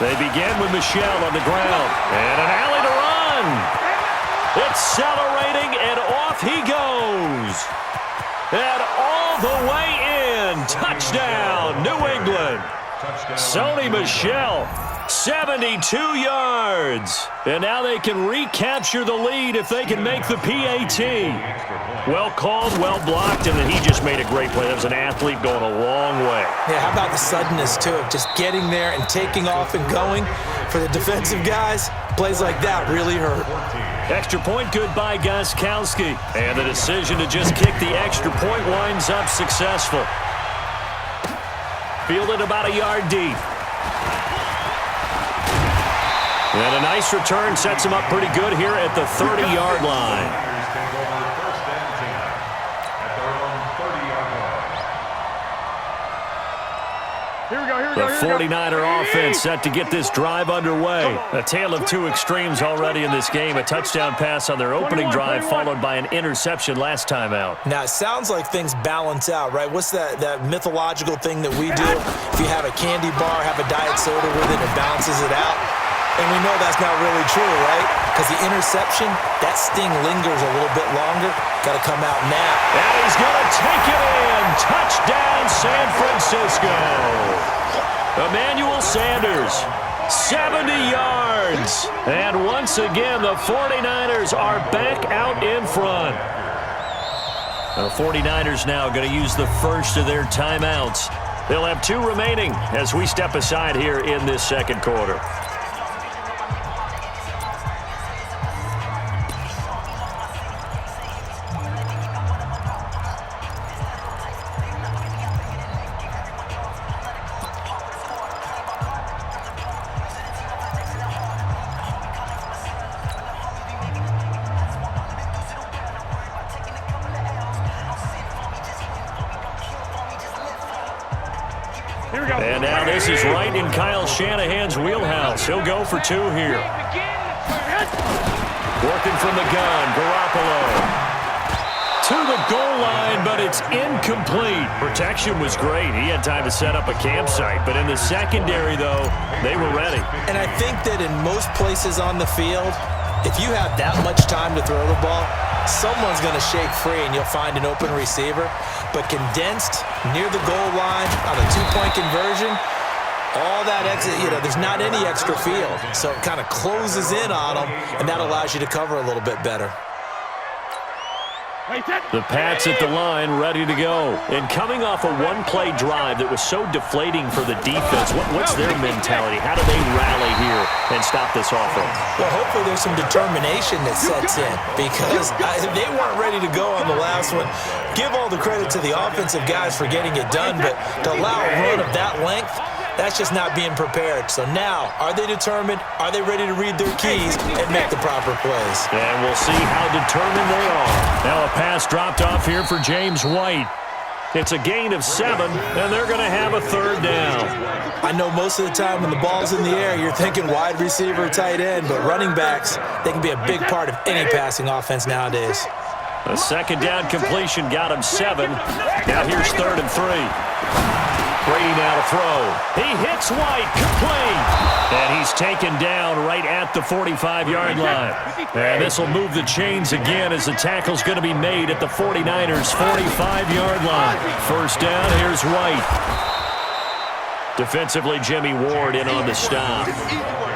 They begin with Michel on the ground. And an alley to run. Accelerating, and off he goes. And all the way in. Touchdown, New England. Sony Michel, 72 yards. And now they can recapture the lead if they can make the PAT. Well called, well blocked, and then he just made a great play. That was an athlete going a long way. Yeah, how about the suddenness, too, of just getting there and taking off and going. For the defensive guys, plays like that really hurt. Extra point good by Gostkowski. And the decision to just kick the extra point winds up successful. Fielded about a yard deep. And a nice return sets him up pretty good here at the 30-yard line. The 49er offense set to get this drive underway. A tale of two extremes already in this game. A touchdown pass on their opening drive followed by an interception last time out. Now, it sounds like things balance out, right? What's that mythological thing that we do? If you have a candy bar, have a diet soda with it, it balances it out. And we know that's not really true, right? Because the interception, that sting lingers a little bit longer. Got to come out now. And he's going to take it in. Touchdown, San Francisco. Emmanuel Sanders, 70 yards. And once again, the 49ers are back out in front. The 49ers now going to use the first of their timeouts. They'll have two remaining as we step aside here in this second quarter. And now this is right in Kyle Shanahan's wheelhouse. He'll go for two here. Working from the gun, Garoppolo. To the goal line, but it's incomplete. Protection was great. He had time to set up a campsite. But in the secondary, though, they were ready. And I think that in most places on the field, if you have that much time to throw the ball, someone's going to shake free and you'll find an open receiver. But condensed near the goal line on a two-point conversion, all that exit, there's not any extra field. So it kind of closes in on them, and that allows you to cover a little bit better. The Pats at the line, ready to go. And coming off a one-play drive that was so deflating for the defense, what's their mentality? How do they rally here and stop this offense? Well, hopefully there's some determination that sets in because they weren't ready to go on the last one. Give all the credit to the offensive guys for getting it done, but to allow a run of that length, that's just not being prepared. So now, are they determined? Are they ready to read their keys and make the proper plays? And we'll see how determined they are. Now a pass dropped off here for James White. It's a gain of 7, and they're going to have a third down. I know most of the time when the ball's in the air, you're thinking wide receiver, tight end, but running backs, they can be a big part of any passing offense nowadays. A second down completion got him 7. Now here's 3rd and 3. Brady now to throw. He hits White, complete. And he's taken down right at the 45-yard line. And this will move the chains again as the tackle's going to be made at the 49ers' 45-yard line. First down, here's White. Defensively, Jimmy Ward in on the stop.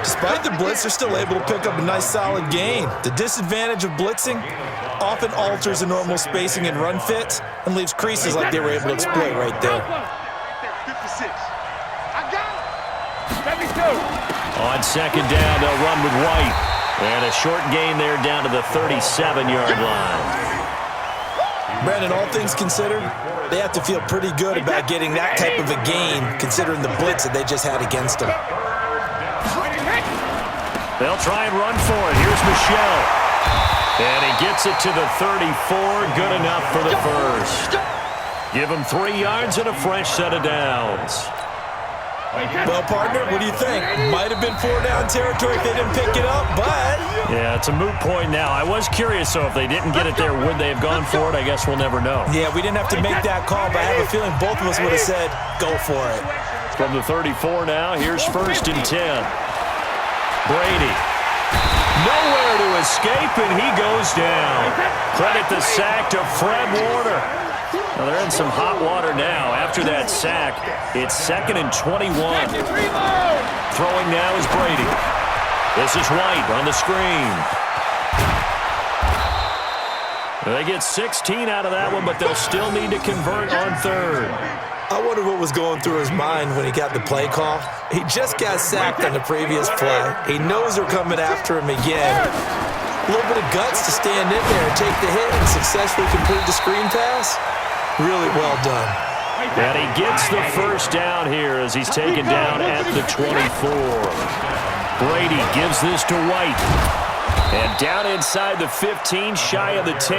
Despite the blitz, they're still able to pick up a nice solid gain. The disadvantage of blitzing often alters the normal spacing and run fits and leaves creases like they were able to exploit right there. On second down, they'll run with White. And a short gain there down to the 37-yard line. Brandon, all things considered, they have to feel pretty good about getting that type of a gain considering the blitz that they just had against them. They'll try and run for it. Here's Michel. And he gets it to the 34. Good enough for the first. Give him 3 yards and a fresh set of downs. Well, partner, what do you think? Might have been 4-down territory if they didn't pick it up, but... Yeah, it's a moot point now. I was curious, so if they didn't get it there, would they have gone for it? I guess we'll never know. Yeah, we didn't have to make that call, but I have a feeling both of us would have said, go for it. From the 34 now, here's 1st and 10. Brady. Nowhere to escape, and he goes down. Credit the sack to Fred Warner. Well, they're in some hot water now. After that sack, it's 2nd and 21. Throwing now is Brady. This is White on the screen. They get 16 out of that one, but they'll still need to convert on 3rd. I wonder what was going through his mind when he got the play call. He just got sacked on the previous play. He knows they're coming after him again. A little bit of guts to stand in there and take the hit and successfully complete the screen pass. Really well done. And he gets the 1st down here as he's taken down at the 24. Brady gives this to White. And down inside the 15, shy of the 10.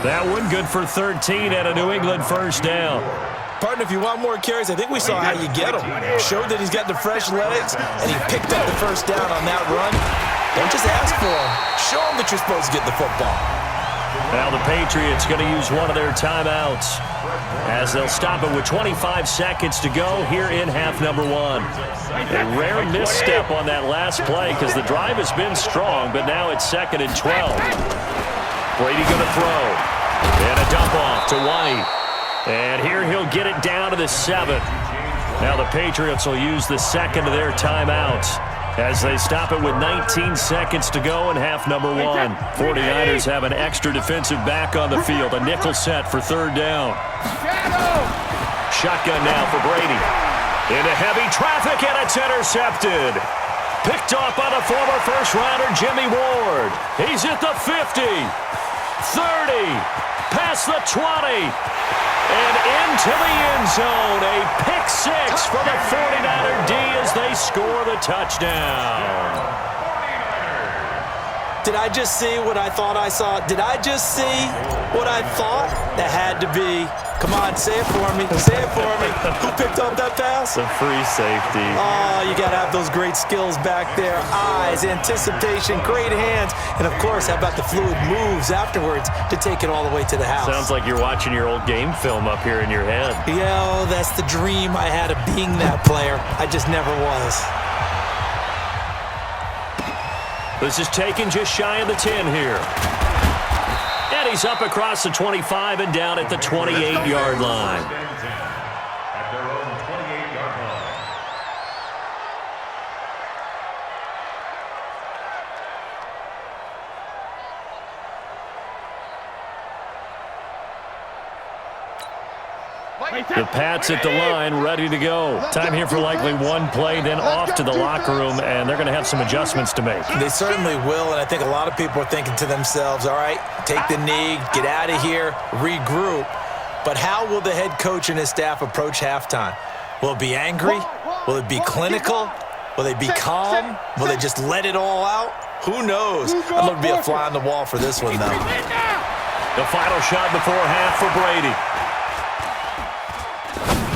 That one good for 13 and a New England 1st down. Partner, if you want more carries, I think we saw how you get him. Showed that he's got the fresh legs, and he picked up the 1st down on that run. Don't just ask for him. Show him that you're supposed to get the football. Now the Patriots going to use one of their timeouts as they'll stop it with 25 seconds to go here in half number 1. A rare misstep on that last play because the drive has been strong, but now it's 2nd and 12. Brady going to throw. And a dump off to White. And here he'll get it down to the 7. Now the Patriots will use the 2nd of their timeouts as they stop it with 19 seconds to go in half number 1. 49ers have an extra defensive back on the field. A nickel set for 3rd down. Shotgun now for Brady. Into heavy traffic, and it's intercepted. Picked off by the former first-rounder Jimmy Ward. He's at the 50, 30, past the 20. And into the end zone, a pick 6 for the 49er D as they score the touchdown. Did I just see what I thought I saw? Did I just see what I thought? That had to be. Come on, say it for me. Say it for me. Who picked up that pass? The free safety. Oh, you got to have those great skills back there. Eyes, anticipation, great hands. And, of course, how about the fluid moves afterwards to take it all the way to the house? Sounds like you're watching your old game film up here in your head. Yeah, oh, that's the dream I had of being that player. I just never was. This is taken just shy of the 10 here. And he's up across the 25 and down at the 28-yard line. At their own 28-yard line. The Pats at the line, ready to go. Time here for likely one play, then off to the locker room, and they're going to have some adjustments to make. They certainly will, and I think a lot of people are thinking to themselves, all right, take the knee, get out of here, regroup. But how will the head coach and his staff approach halftime? Will it be angry? Will it be clinical? Will they be calm? Will they just let it all out? Who knows? I'm going to be a fly on the wall for this one, though. The final shot before half for Brady.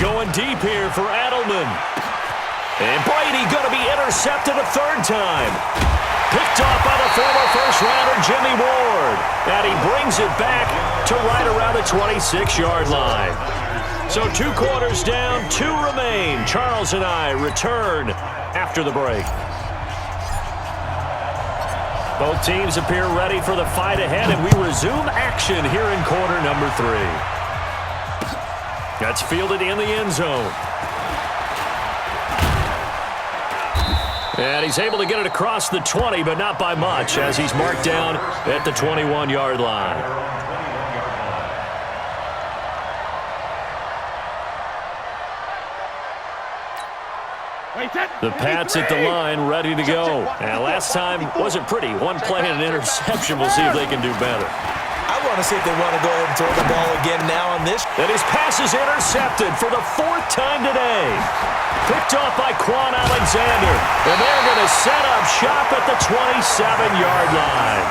Going deep here for Edelman. And Brady going to be intercepted a 3rd time. Picked off by the former first-rounder Jimmy Ward. And he brings it back to right around the 26-yard line. So 2 quarters down, 2 remain. Charles and I return after the break. Both teams appear ready for the fight ahead, and we resume action here in quarter number 3. That's fielded in the end zone. And he's able to get it across the 20, but not by much, as he's marked down at the 21-yard line. The Pats at the line, ready to go. And last time wasn't pretty. One play and an interception. We'll see if they can do better. I want to see if they want to go ahead and throw the ball again now on this. And his pass is intercepted for the 4th time today. Picked off by Quan Alexander. And they're going to set up shop at the 27-yard line.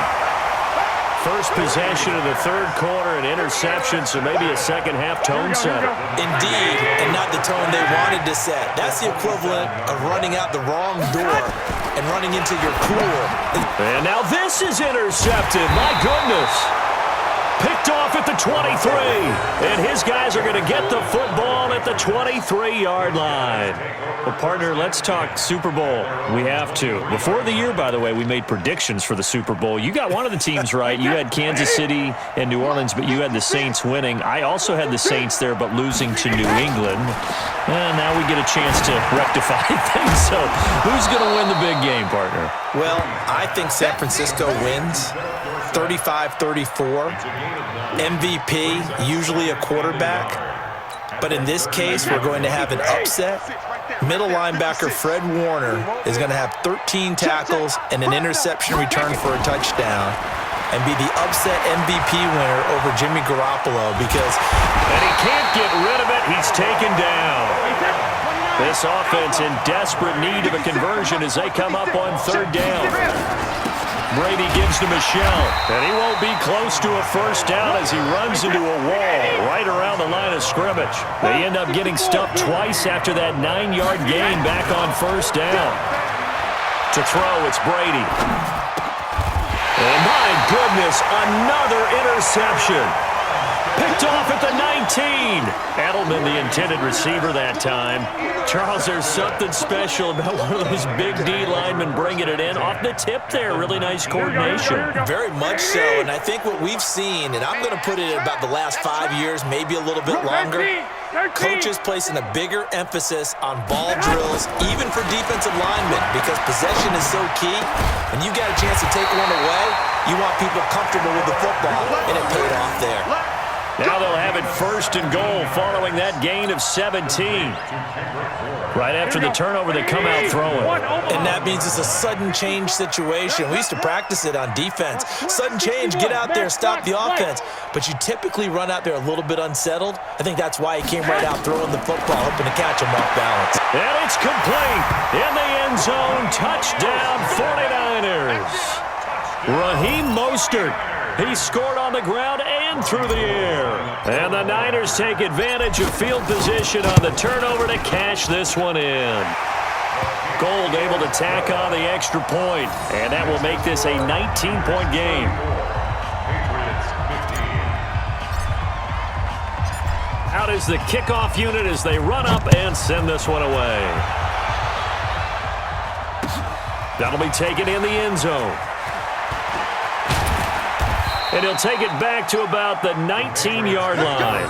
First possession of the 3rd quarter, an interception, so maybe a second-half tone setter. Indeed, and not the tone they wanted to set. That's the equivalent of running out the wrong door and running into your pool. And now this is intercepted. My goodness. Picked off at the 23. And his guys are going to get the football at the 23-yard line. Well, partner, let's talk Super Bowl. We have to. Before the year, by the way, we made predictions for the Super Bowl. You got one of the teams right. You had Kansas City and New Orleans, but you had the Saints winning. I also had the Saints there, but losing to New England. And now we get a chance to rectify things. So who's going to win the big game, partner? Well, I think San Francisco wins 35-34. MVP, usually a quarterback. But in this case, we're going to have an upset. Middle linebacker Fred Warner is going to have 13 tackles and an interception return for a touchdown and be the upset MVP winner over Jimmy Garoppolo because... And he can't get rid of it. He's taken down. This offense in desperate need of a conversion as they come up on third down. Brady gives to Michelle, and he won't be close to a first down as he runs into a wall right around the line of scrimmage. They end up getting stuffed twice after that 9-yard gain back on first down. To throw, it's Brady. And my goodness, another interception. Picked off at the 19. Edelman, the intended receiver that time. Charles, there's something special about one of those big D linemen bringing it in. Off the tip there, really nice coordination. Very much so, and I think what we've seen, and I'm going to put it at about the last 5 years, maybe a little bit longer, coaches placing a bigger emphasis on ball drills, even for defensive linemen, because possession is so key. When you got a chance to take one away, you want people comfortable with the football, and it paid off there. Now they'll have it first and goal following that gain of 17. Right after the turnover, they come out throwing. And that means it's a sudden change situation. We used to practice it on defense. Sudden change, get out there, stop the offense. But you typically run out there a little bit unsettled. I think that's why he came right out throwing the football, hoping to catch him off balance. And it's complete. In the end zone, touchdown 49ers. Raheem Mostert. He scored on the ground and through the air. And the Niners take advantage of field position on the turnover to cash this one in. Gold able to tack on the extra point, and that will make this a 19-point game. Out is the kickoff unit as they run up and send this one away. That'll be taken in the end zone. And he'll take it back to about the 19-yard line.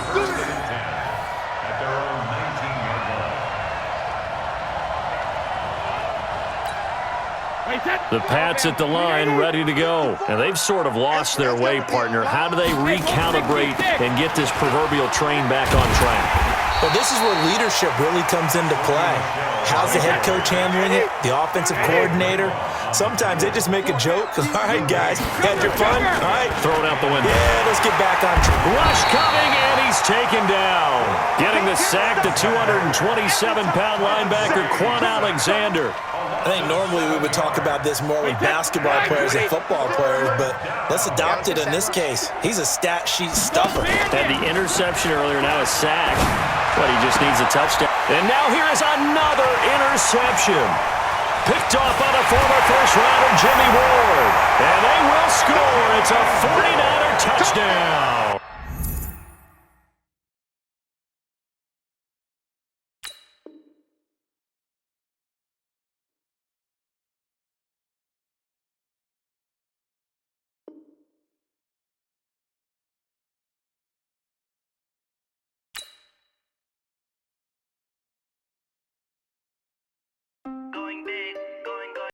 The Pats at the line, ready to go. And they've sort of lost their way, partner. How do they recalibrate and get this proverbial train back on track? Well, this is where leadership really comes into play. How's the head coach handling it? The offensive coordinator? Sometimes they just make a joke. All right, guys, had your fun? All right. Throw it out the window. Yeah, let's get back on track. Rush coming, and he's taken down. Getting the sack, the 227-pound linebacker, Quan Alexander. I think normally we would talk about this more with basketball players and football players, but let's adopt it in this case. He's a stat sheet stuffer. Had the interception earlier, now a sack. But he just needs a touchdown. And now here is another interception. Picked off by the former first-rounder Jimmy Ward. And they will score. It's a 49er touchdown.